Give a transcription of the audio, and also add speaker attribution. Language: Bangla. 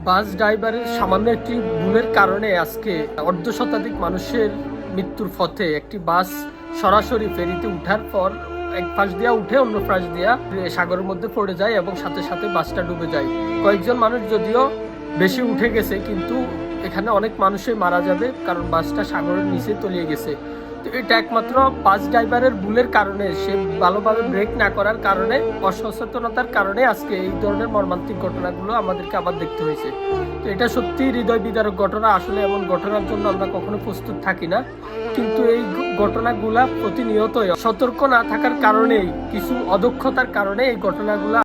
Speaker 1: বাস ড্রাইভারের সামান্য একটি ভুলের কারণে আজকে অর্ধশতাধিক মানুষের মৃত্যুর পথে। একটি বাস সরাসরি ফেরিতে উঠার পর এক পাশ দিয়া উঠে অন্য পাশ দিয়া সাগরের মধ্যে পড়ে যায় এবং সাথে সাথে বাসটা ডুবে যায়। কয়েকজন মানুষ যদিও বেশি উঠে গেছে, কিন্তু এখানে অনেক মানুষই মারা যাবে, কারণ বাসটা সাগরের নিচে তলিয়ে গেছে। তো এটা একমাত্র বাস ড্রাইভারের ভুলের কারণে, সে ভালোভাবে ব্রেক না করার কারণে, অসচেতনতার কারণে আজকে এই ধরনের মর্মান্তিক ঘটনাগুলো আমাদেরকে আবার দেখতে হয়েছে। তো এটা সত্যি হৃদয় বিদারক ঘটনা। আসলে এমন ঘটনার জন্য আমরা কখনো প্রস্তুত থাকি না, কিন্তু এই ঘটনাগুলা প্রতিনিয়তই সতর্ক না থাকার কারণেই, কিছু অদক্ষতার কারণে এই ঘটনাগুলা